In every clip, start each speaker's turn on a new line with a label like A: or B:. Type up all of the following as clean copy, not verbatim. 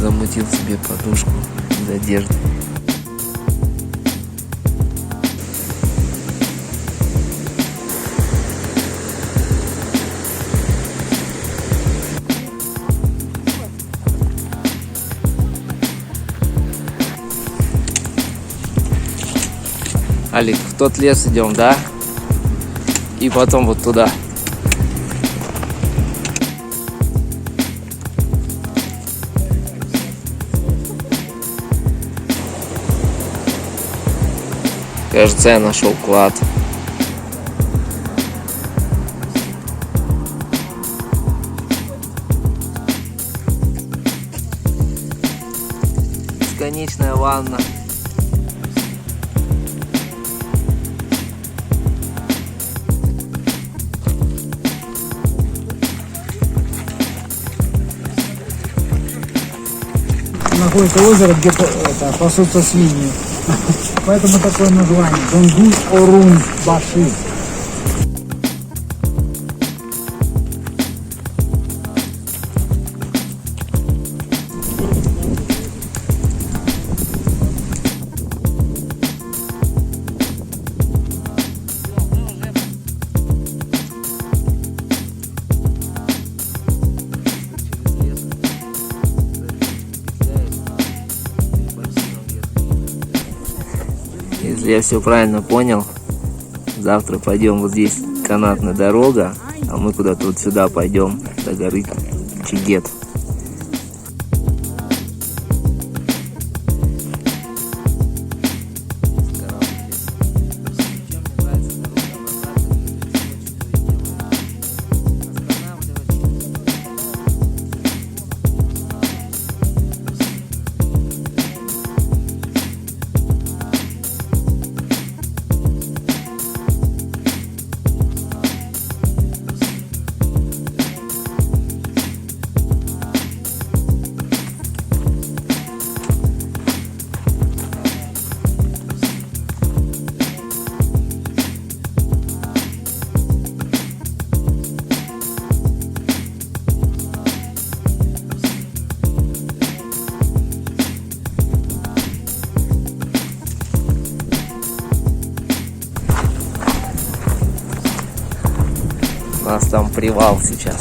A: Замутил себе подушку из одежды. Алик, в тот лес идем, да? И потом вот туда. Кажется, я нашел клад. Бесконечная ванна.
B: Находится озеро, где пасутся свиньи. Поэтому такое название. Донгус Орун Баши.
A: Если я все правильно понял, завтра пойдем, вот здесь канатная дорога, а мы куда-то вот сюда пойдем, до горы Чигет. У нас там привал сейчас.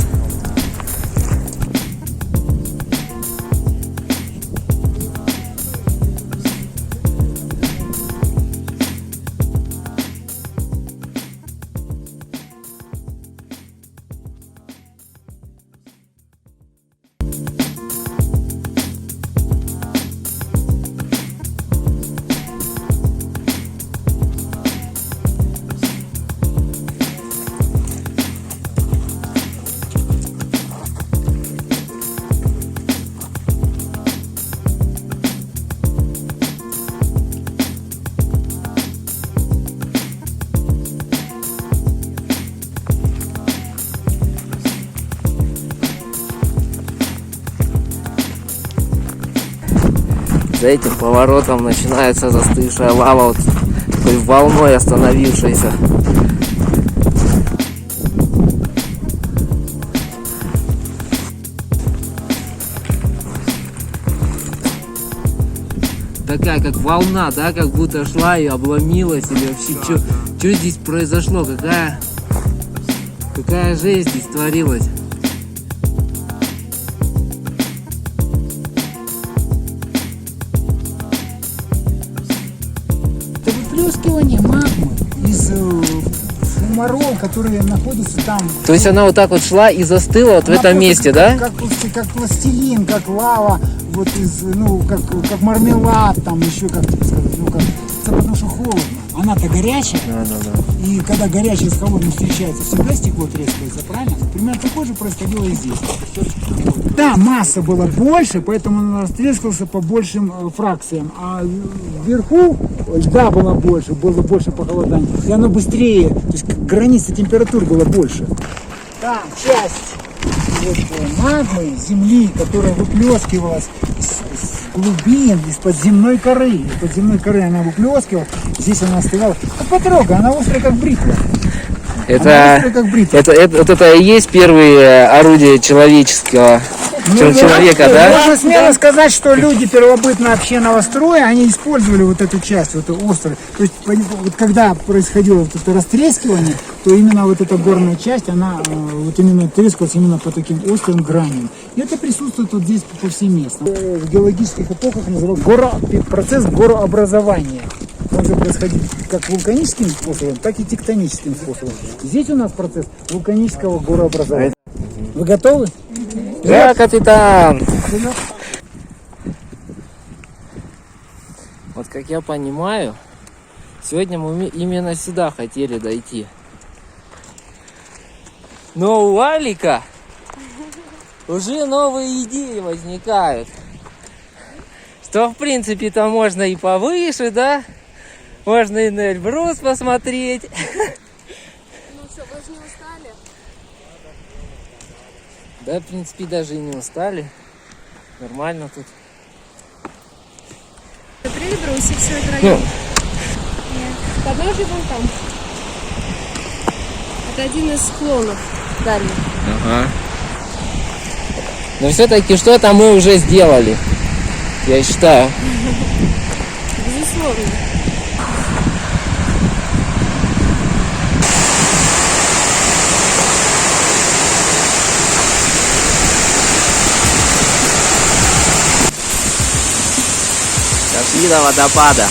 A: За этим поворотом начинается застывшая лава, вот такой волной остановившейся. Такая как волна, да, как будто шла и обломилась, или вообще что здесь произошло, какая жизнь здесь творилась.
B: Выплескивание магмы из фумарол, которые находятся там.
A: То есть она вот так вот шла и застыла вот в этом месте, да?
B: Как пластилин, как лава, вот из, как мармелад, там еще, как тебе сказать, это потому что холодно. Она-то горячая, и когда горячее с холодным встречается, всегда стекло трескается, правильно? Примерно такое же происходило и здесь. Да, масса была больше, поэтому он растрескался по большим фракциям, а вверху льда было больше похолодания, и оно быстрее, то есть граница температур была больше. Там часть магмы, земли, которая выплескивалась с глубин, из-под земной коры. Из-под земной коры она выплескивалась, здесь она остывала. Потрогай, она острая как бритва.
A: Это и есть первые орудия человеческого чем человека, да?
B: Можно смело сказать, что люди первобытно-общинного строя, они использовали вот эту часть, вот эту острую. То есть, вот когда происходило вот это растрескивание, то именно вот эта горная часть, она вот именно трескалась именно по таким острым граням. И это присутствует вот здесь повсеместно. В геологических эпохах называют процесс горообразования. Он же происходит как вулканическим способом, так и тектоническим способом. Здесь у нас процесс вулканического горообразования. Вы готовы?
A: Да, капитан! Вот как я понимаю, сегодня мы именно сюда хотели дойти. Но у Алика уже новые идеи возникают. Что в принципе-то можно и повыше, да? Можно и на Эльбрус посмотреть.
C: Ну что, вы же не устали?
A: Да, в принципе, даже и не устали. Нормально тут.
C: При Эльбрусе все это район? Нет. Подножие вон там. Это один из склонов дальних.
A: Ага. Но все-таки что-то мы уже сделали, я считаю.
C: Безусловно.
A: Дошли до водопада.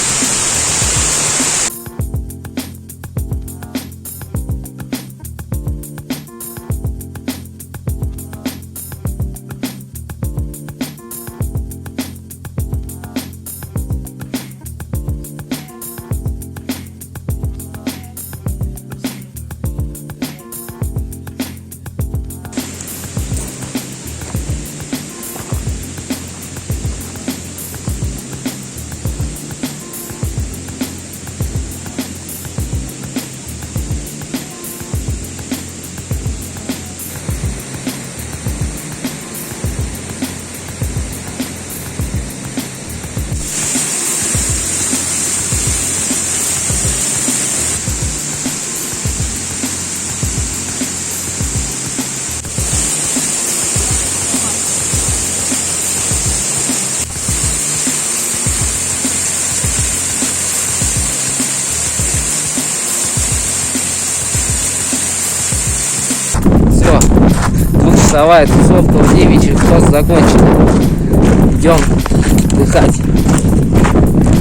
A: Все, двухчасовая тусовка в Девичьих кос закончена. Идем отдыхать.